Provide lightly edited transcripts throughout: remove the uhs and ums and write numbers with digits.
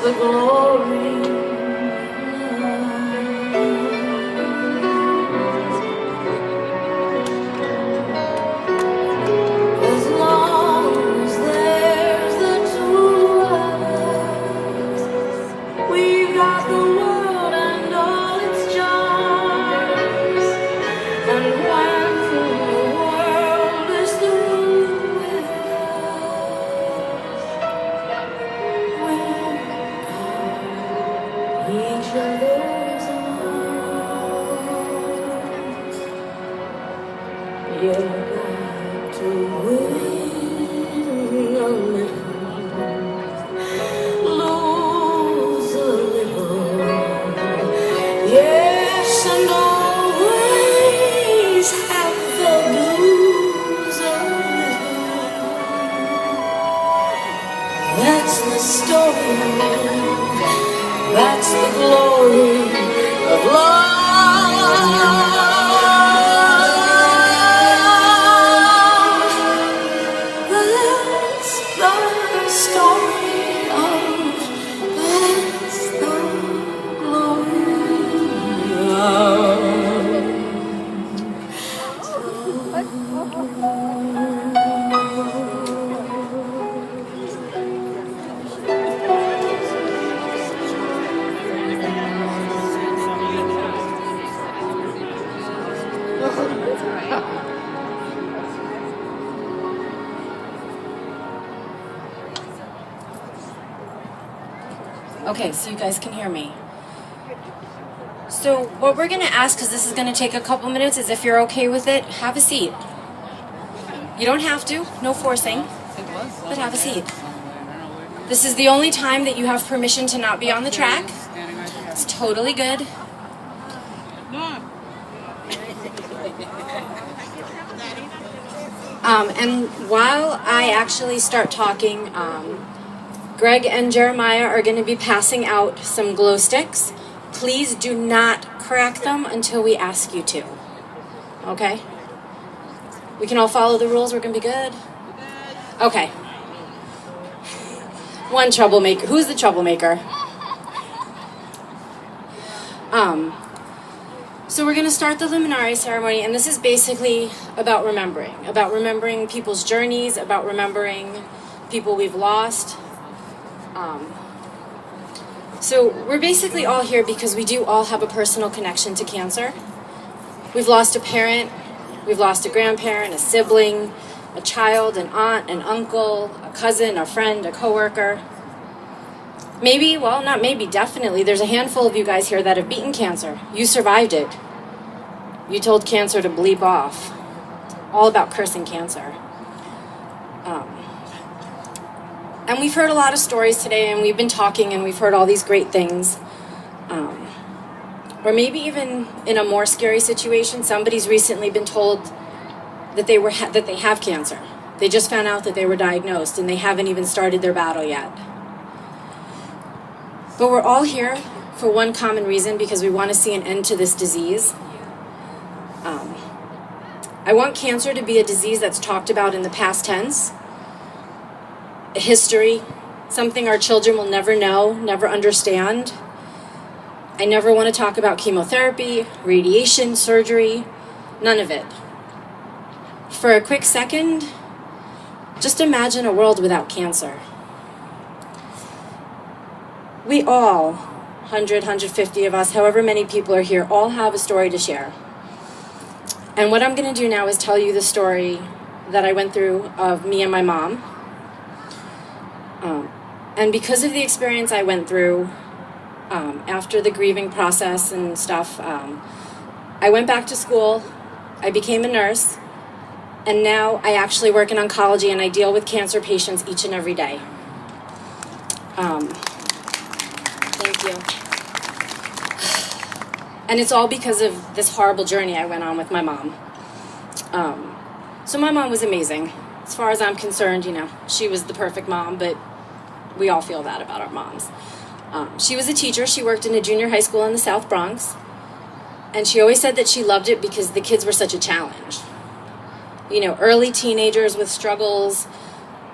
the glory. As long as there's the two of us, we've got the world and all its charms. And when the world is through with us, each other's arms. You've got to win a little, lose a little, yes, and always have the blues a little. That's the story of love. That's the glory of love. That's the story of, that's the glory of. Okay, so you guys can hear me. So what we're gonna ask, because this is gonna take a couple minutes, is if you're okay with it, have a seat. You don't have to, no forcing, but have a seat. This is the only time that you have permission to not be on the track. It's totally good. And while I actually start talking, Greg and Jeremiah are going to be passing out some glow sticks. Please do not crack them until we ask you to. Okay? We can all follow the rules. We're going to be good. Okay. One troublemaker. Who's the troublemaker? So we're going to start the luminary ceremony, and this is basically about remembering people's journeys, about remembering people we've lost. So we're basically all here because we do all have a personal connection to cancer. We've lost a parent, we've lost a grandparent, a sibling, a child, an aunt, an uncle, a cousin, a friend, a coworker. Maybe, well, not maybe, definitely, there's a handful of you guys here that have beaten cancer. You survived it. You told cancer to bleep off. All about cursing cancer. And we've heard a lot of stories today, and we've been talking, and we've heard all these great things. Or maybe even in a more scary situation, somebody's recently been told that they have cancer. They just found out that they were diagnosed, and they haven't even started their battle yet. But we're all here for one common reason, because we want to see an end to this disease. I want cancer to be a disease that's talked about in the past tense, a history, something our children will never know, never understand. I never want to talk about chemotherapy, radiation, surgery, none of it. For a quick second, just imagine a world without cancer. We all, 100, 150 of us, however many people are here, all have a story to share. And what I'm going to do now is tell you the story that I went through of me and my mom. And because of the experience I went through after the grieving process and stuff, I went back to school, I became a nurse, and now I actually work in oncology, and I deal with cancer patients each and every day. Thank you. And it's all because of this horrible journey I went on with my mom. So my mom was amazing. As far as I'm concerned, you know, she was the perfect mom, but we all feel that about our moms. She was a teacher. She worked in a junior high school in the South Bronx. And she always said that she loved it because the kids were such a challenge. You know, early teenagers with struggles.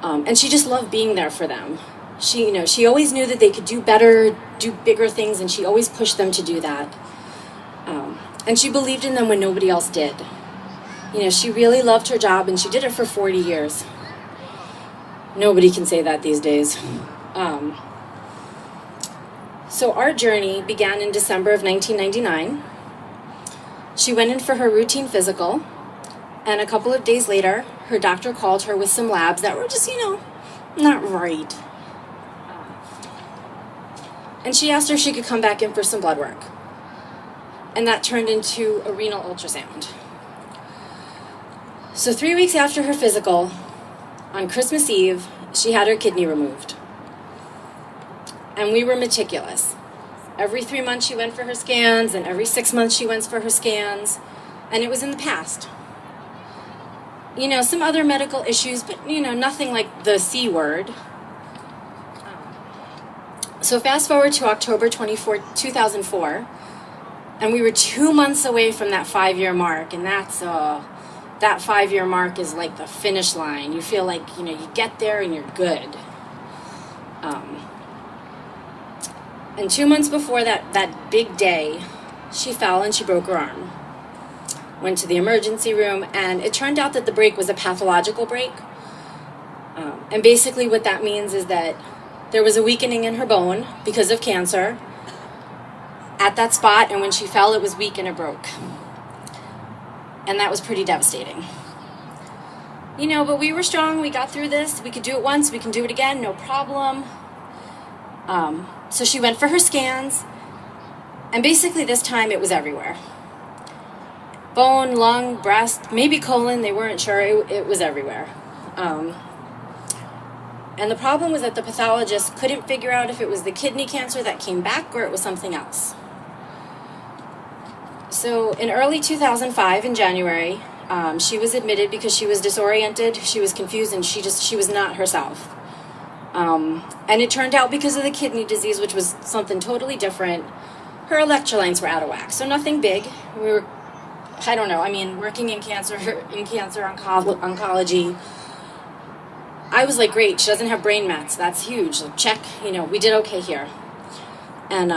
And she just loved being there for them. She always knew that they could do better, do bigger things, and she always pushed them to do that. And she believed in them when nobody else did. She really loved her job, and she did it for 40 years. Nobody can say that these days. So our journey began in December of 1999. She went in for her routine physical, and a couple of days later, her doctor called her with some labs that were just, not right. And she asked her if she could come back in for some blood work. And that turned into a renal ultrasound. So 3 weeks after her physical, on Christmas Eve, she had her kidney removed. And we were meticulous. Every 3 months she went for her scans, and every 6 months she went for her scans. And it was in the past. Some other medical issues, but, nothing like the C word. So fast forward to October 24, 2004, and we were 2 months away from that 5-year mark, and that 5-year mark is like the finish line. You feel like, you get there and you're good. And 2 months before that big day, she fell and she broke her arm. Went to the emergency room, and it turned out that the break was a pathological break. And basically what that means is that there was a weakening in her bone because of cancer at that spot, and when she fell, it was weak and it broke. And that was pretty devastating. But we were strong. We got through this. We could do it once. We can do it again. No problem. So she went for her scans, and basically this time it was everywhere. Bone, lung, breast, maybe colon. They weren't sure. It was everywhere. And the problem was that the pathologist couldn't figure out if it was the kidney cancer that came back or it was something else. So in early 2005, in January, she was admitted because she was disoriented, she was confused, and she was not herself. And it turned out because of the kidney disease, which was something totally different, her electrolytes were out of whack. So nothing big. We were, working in cancer oncology, I was like, great, she doesn't have brain mets. That's huge. Like, check, we did okay here. And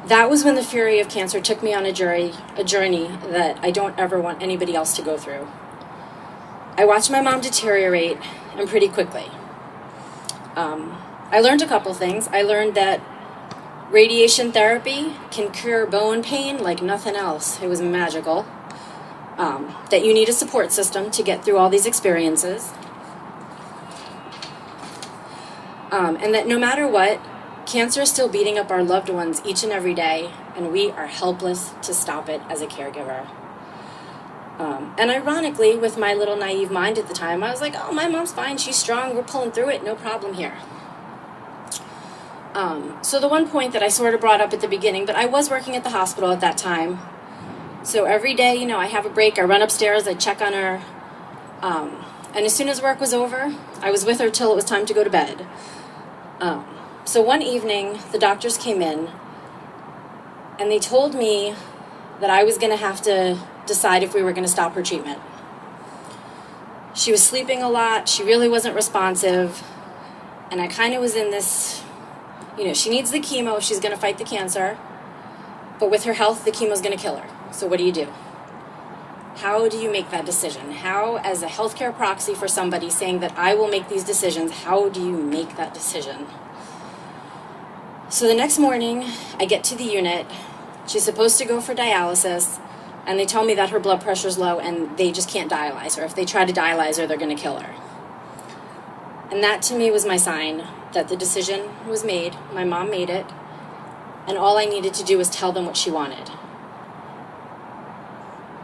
that was when the fury of cancer took me on a journey that I don't ever want anybody else to go through. I watched my mom deteriorate, and pretty quickly. I learned a couple things. I learned that radiation therapy can cure bone pain like nothing else. It was magical. That you need a support system to get through all these experiences. And that no matter what, cancer is still beating up our loved ones each and every day, and we are helpless to stop it as a caregiver. And ironically, with my little naive mind at the time, I was like, oh, my mom's fine, she's strong, we're pulling through it, no problem here. So the one point that I sort of brought up at the beginning, but I was working at the hospital at that time. So every day, I have a break, I run upstairs, I check on her. And as soon as work was over, I was with her till it was time to go to bed. So one evening, the doctors came in, and they told me that I was going to have to decide if we were going to stop her treatment. She was sleeping a lot, she really wasn't responsive, and I kind of was in this, she needs the chemo if she's going to fight the cancer, but with her health, the chemo's going to kill her. So what do you do? How do you make that decision? How, as a healthcare proxy for somebody saying that I will make these decisions, how do you make that decision? So the next morning, I get to the unit. She's supposed to go for dialysis, and they tell me that her blood pressure's low and they just can't dialyze her. If they try to dialyze her, they're going to kill her. And that to me was my sign that the decision was made. My mom made it, and all I needed to do was tell them what she wanted.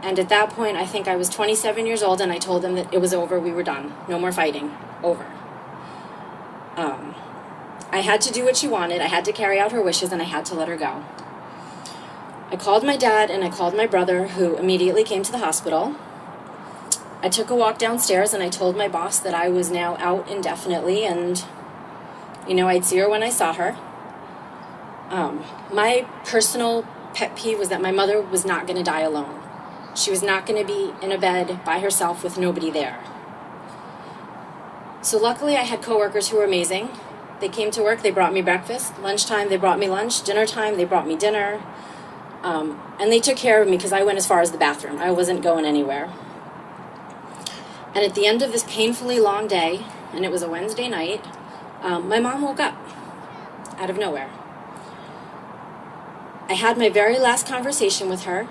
And at that point, I think I was 27 years old, and I told them that it was over, we were done. No more fighting. Over. I had to do what she wanted, I had to carry out her wishes, and I had to let her go. I called my dad, and I called my brother, who immediately came to the hospital. I took a walk downstairs, and I told my boss that I was now out indefinitely, and, I'd see her when I saw her. My personal pet peeve was that my mother was not going to die alone. She was not going to be in a bed by herself with nobody there. So luckily I had coworkers who were amazing. They came to work, they brought me breakfast. Lunchtime, they brought me lunch. Dinner time, they brought me dinner. And they took care of me because I went as far as the bathroom. I wasn't going anywhere. And at the end of this painfully long day, and it was a Wednesday night, my mom woke up out of nowhere. I had my very last conversation with her,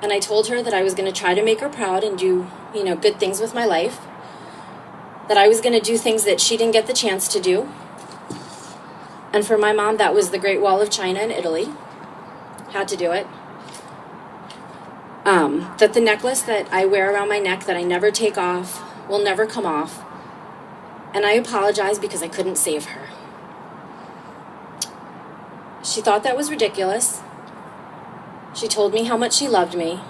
and I told her that I was going to try to make her proud and do, good things with my life, that I was going to do things that she didn't get the chance to do. And for my mom, that was the Great Wall of China in Italy. Had to do it. That the necklace that I wear around my neck that I never take off will never come off. And I apologize because I couldn't save her. She thought that was ridiculous. She told me how much she loved me.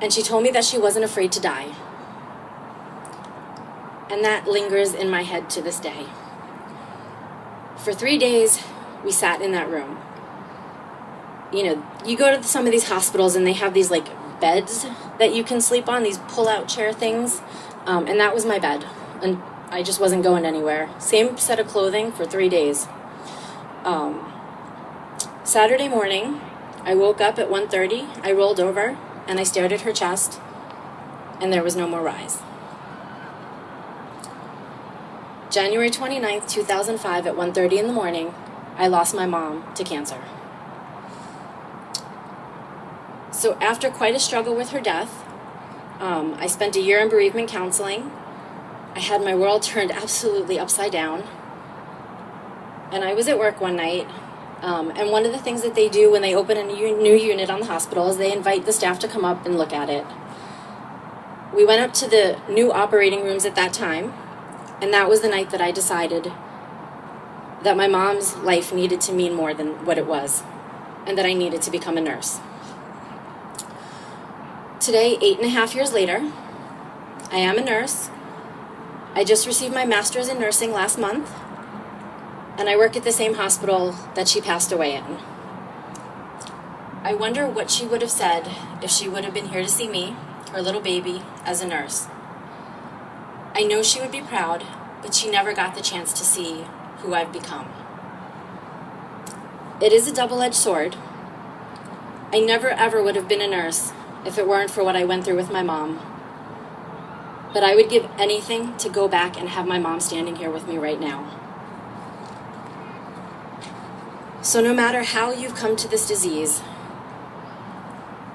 And she told me that she wasn't afraid to die. And that lingers in my head to this day. For 3 days, we sat in that room. You go to some of these hospitals and they have these beds that you can sleep on, these pull-out chair things. And that was my bed. And I just wasn't going anywhere. Same set of clothing for 3 days. Saturday morning, I woke up at 1:30. I rolled over and I stared at her chest, and there was no more rise. January 29th, 2005 at 1:30 in the morning, I lost my mom to cancer. So after quite a struggle with her death, I spent a year in bereavement counseling. I had my world turned absolutely upside down. And I was at work one night, and one of the things that they do when they open a new unit on the hospital is they invite the staff to come up and look at it. We went up to the new operating rooms at that time, and that was the night that I decided that my mom's life needed to mean more than what it was, and that I needed to become a nurse. Today, 8.5 years later, I am a nurse. I just received my master's in nursing last month, and I work at the same hospital that she passed away in. I wonder what she would have said if she would have been here to see me, her little baby, as a nurse. I know she would be proud, but she never got the chance to see who I've become. It is a double-edged sword. I never ever would have been a nurse if it weren't for what I went through with my mom. But I would give anything to go back and have my mom standing here with me right now. So no matter how you've come to this disease,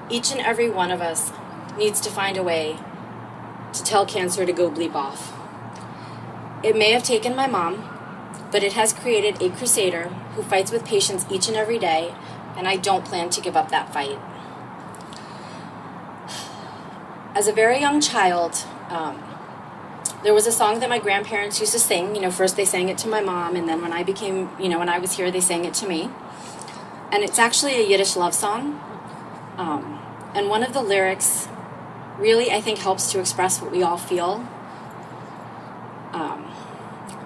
each and every one of us needs to find a way to tell cancer to go bleep off. It may have taken my mom, but it has created a crusader who fights with patients each and every day, and I don't plan to give up that fight. As a very young child, there was a song that my grandparents used to sing. First they sang it to my mom, and then when I was here, they sang it to me. And it's actually a Yiddish love song. And one of the lyrics really, I think, helps to express what we all feel.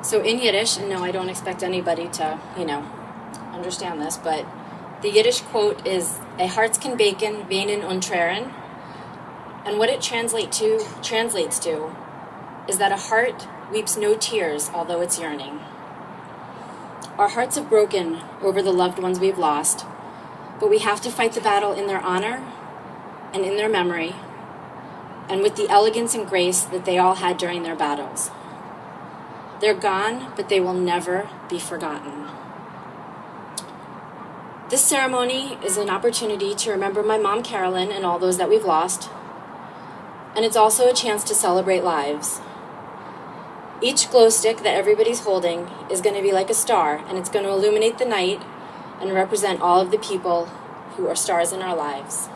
So in Yiddish, and no, I don't expect anybody to, understand this, but the Yiddish quote is, "A hearts can bacon, weinen und trären." And what it translates to is that a heart weeps no tears, although it's yearning. Our hearts have broken over the loved ones we've lost, but we have to fight the battle in their honor and in their memory, and with the elegance and grace that they all had during their battles. They're gone, but they will never be forgotten. This ceremony is an opportunity to remember my mom, Carolyn, and all those that we've lost, and it's also a chance to celebrate lives. Each glow stick that everybody's holding is going to be like a star, and it's going to illuminate the night and represent all of the people who are stars in our lives.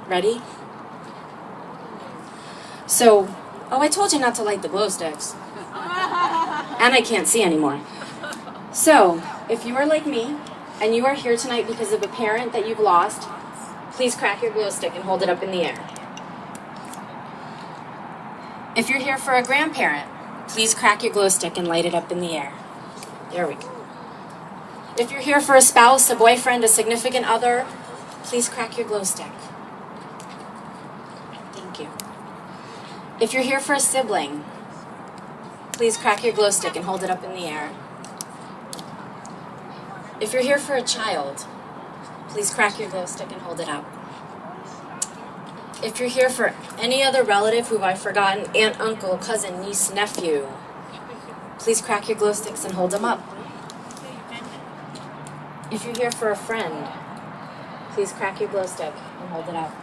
Ready? So, I told you not to light the glow sticks. And I can't see anymore. So, if you are like me, and you are here tonight because of a parent that you've lost, please crack your glow stick and hold it up in the air. If you're here for a grandparent, please crack your glow stick and light it up in the air. There we go. If you're here for a spouse, a boyfriend, a significant other, please crack your glow stick. Thank you. If you're here for a sibling, please crack your glow stick and hold it up in the air. If you're here for a child, please crack your glow stick and hold it up. If you're here for any other relative who I've forgotten, aunt, uncle, cousin, niece, nephew, please crack your glow sticks and hold them up. If you're here for a friend, please crack your glow stick and hold it up.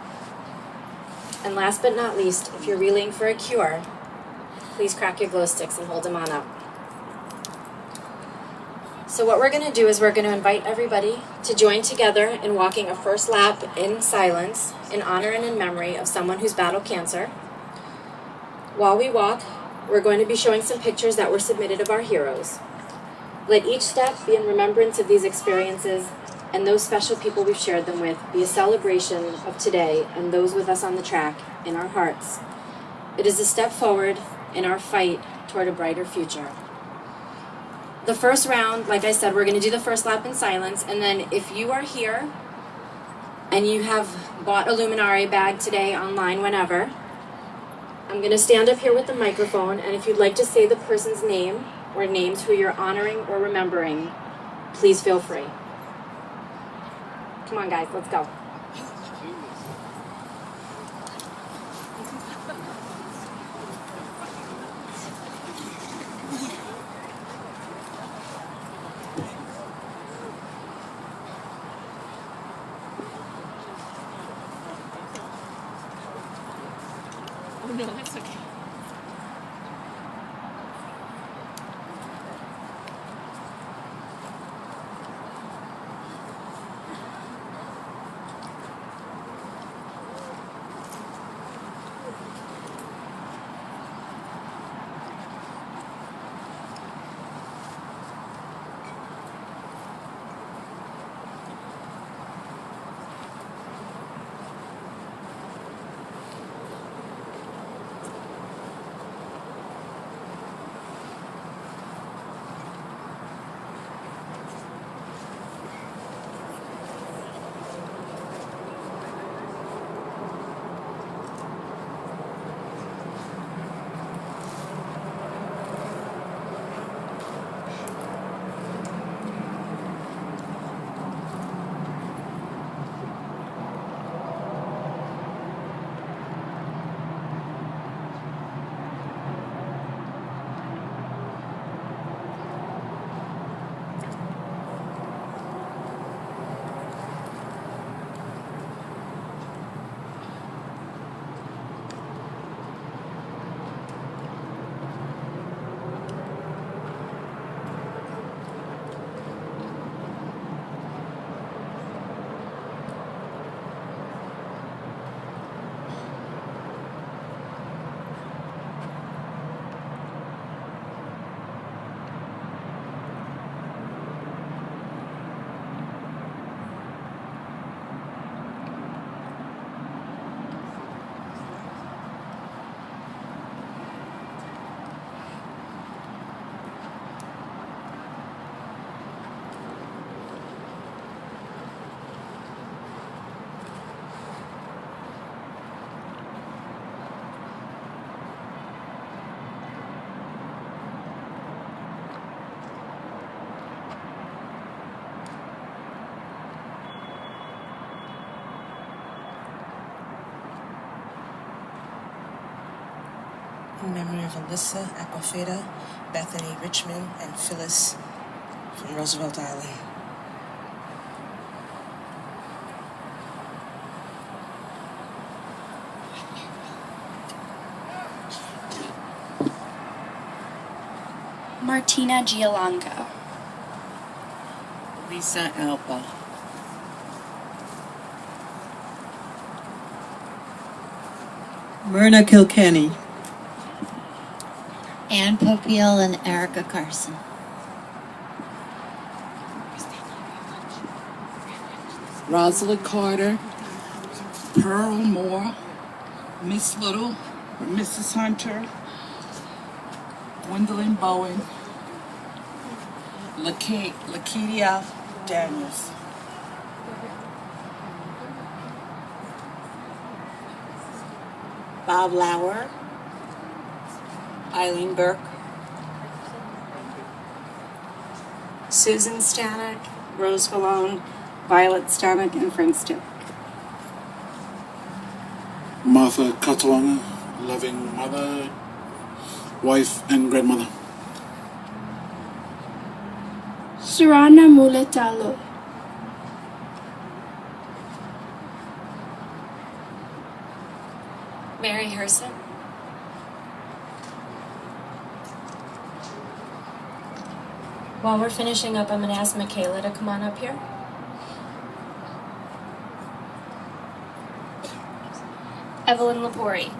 And last but not least, if you're reeling for a cure, please crack your glow sticks and hold them on up. So what we're going to do is we're going to invite everybody to join together in walking a first lap in silence in honor and in memory of someone who's battled cancer. While we walk, we're going to be showing some pictures that were submitted of our heroes. Let each step be in remembrance of these experiences and those special people we've shared them with be a celebration of today and those with us on the track in our hearts. It is a step forward in our fight toward a brighter future. The first round, like I said, we're going to do the first lap in silence, and then if you are here and you have bought a Luminari bag today, online, whenever, I'm going to stand up here with the microphone, and if you'd like to say the person's name or names who you're honoring or remembering, please feel free. Come on, guys, let's go. Oh no, that's okay. In memory of Alyssa Aquafeda, Bethany Richmond, and Phyllis from Roosevelt Island. Martina Giolongo. Lisa Alba. Myrna Kilkenny. Ann Popiel and Erica Carson. Rosalind Carter. Pearl Moore. Miss Little. Mrs. Hunter. Gwendolyn Bowen. Lakedia Daniels. Bob Lauer, Eileen Burke, Susan Stanek, Rose Valone, Violet Stanek, and Frank Stipp. Martha Katawanga, loving mother, wife, and grandmother. Surana Muletalo. Mary Herson. While we're finishing up, I'm going to ask Michaela to come on up here. Evelyn Lepori.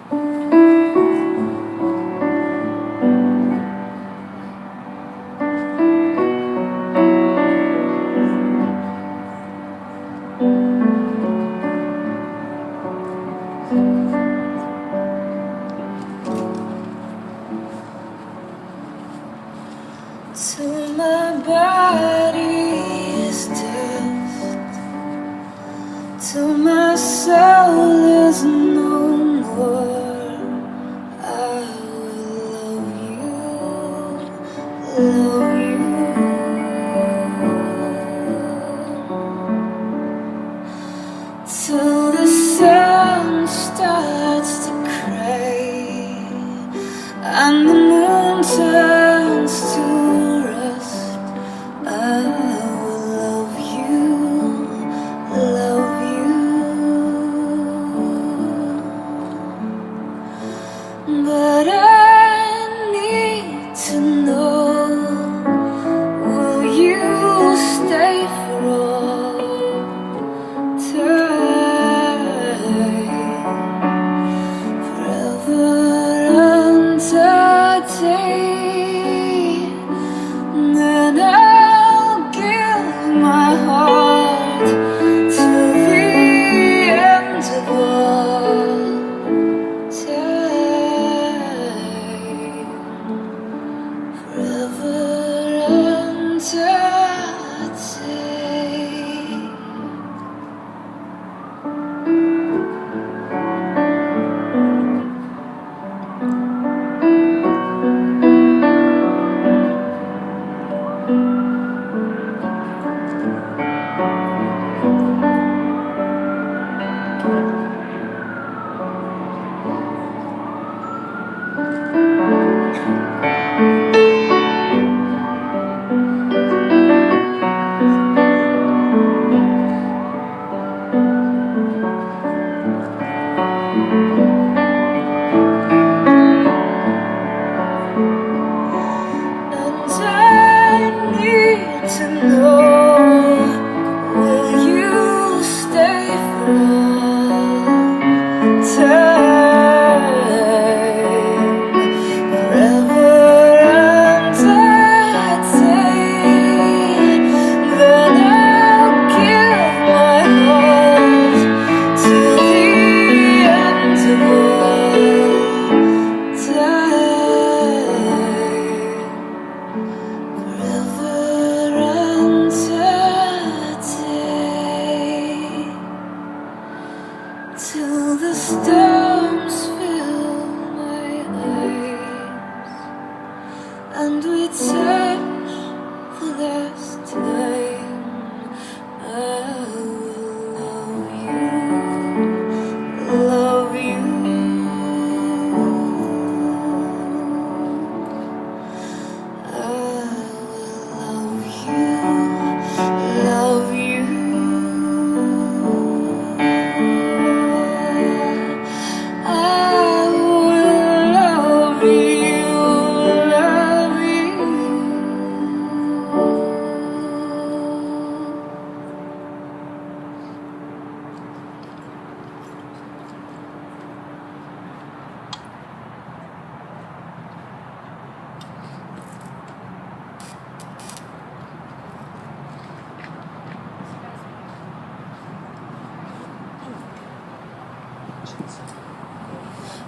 Till my body is dust, till my soul is no more, I will love you, till the sun starts to cry and the moon turns to rust. I will love you, love you. But I need to know, will you stay for all time, forever uncertain? Then I'll give my heart to the end of all time, forever uncertain. And I need to know, will you stay for all time, forever uncertain? Then I'll give my heart to the end of all time, forever uncertain, till the storms fill my eyes and we touch the last time. I will love you, I will love you. I will love you, love you.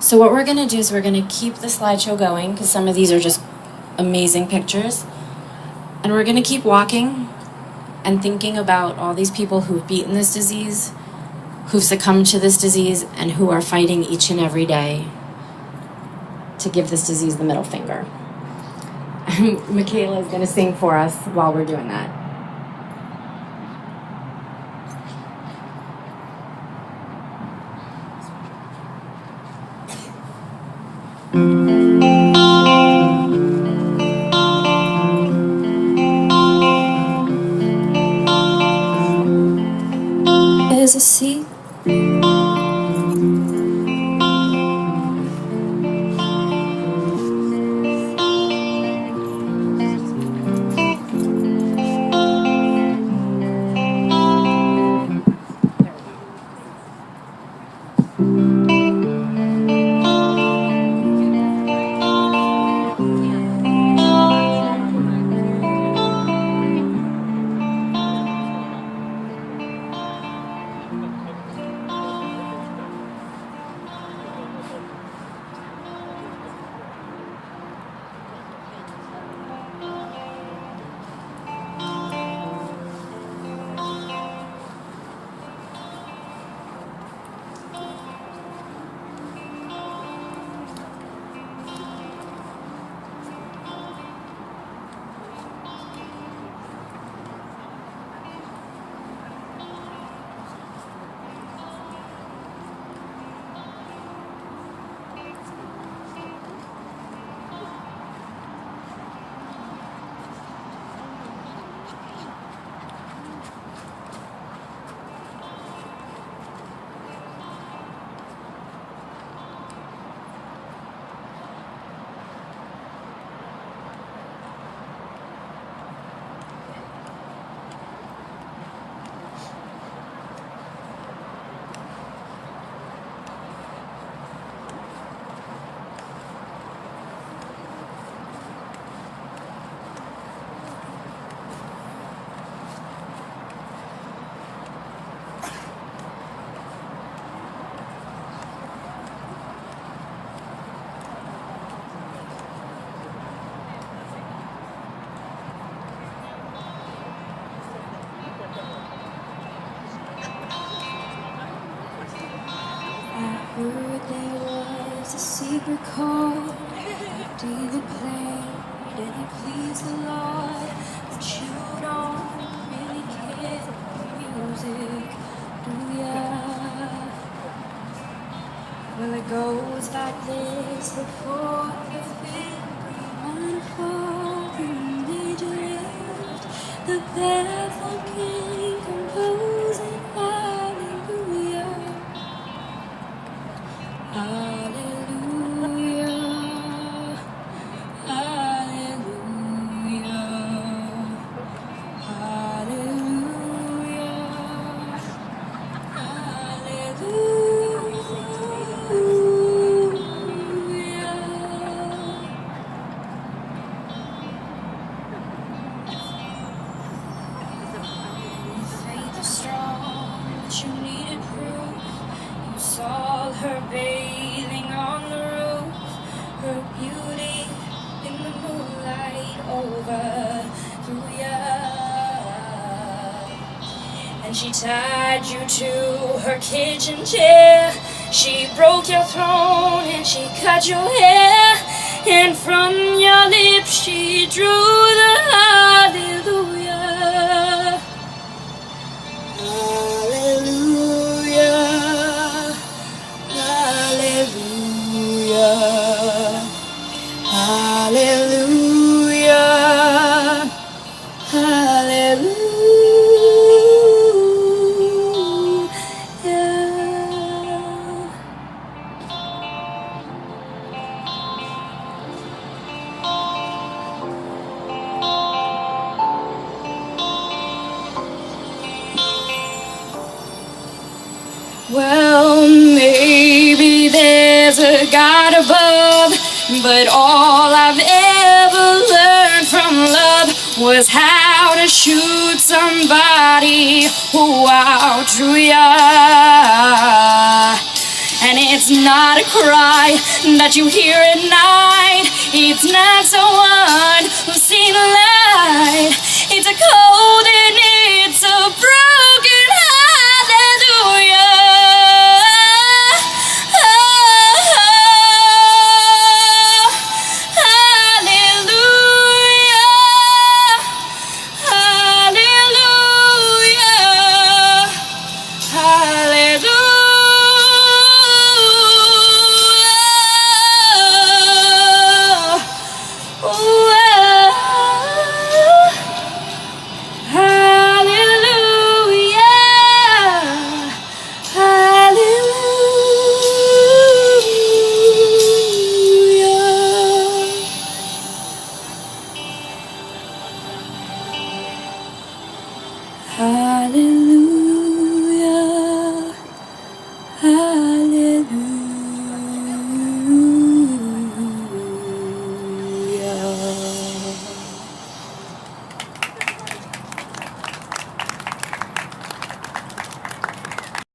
So what we're going to do is we're going to keep the slideshow going because some of these are just amazing pictures. And we're going to keep walking and thinking about all these people who've beaten this disease, who've succumbed to this disease, and who are fighting each and every day. to give this disease the middle finger. Michaela is going to sing for us while we're doing that. There's a sea. Heard there was a secret chord David played and he pleased the Lord, but you don't really care for music, do ya? Well, it goes like this: the fourth, the fifth, minor fall, the major lift, the baffled king composing hallelujah. Hallelujah, hallelujah, hallelujah, hallelujah. Your faith is strong, but you needed proof. You saw her bathing on the roof, her beauty in the moonlight overthrew ya. And she tied you to her kitchen chair. She broke your throne and she cut your hair. And from your lips she drew the hallelujah. Hallelujah. Hallelujah, hallelujah, hallelujah. Well, maybe there's a God above, but all I've ever learned from love was how to shoot somebody who outdrew ya. And it's not a cry that you hear at night, it's not so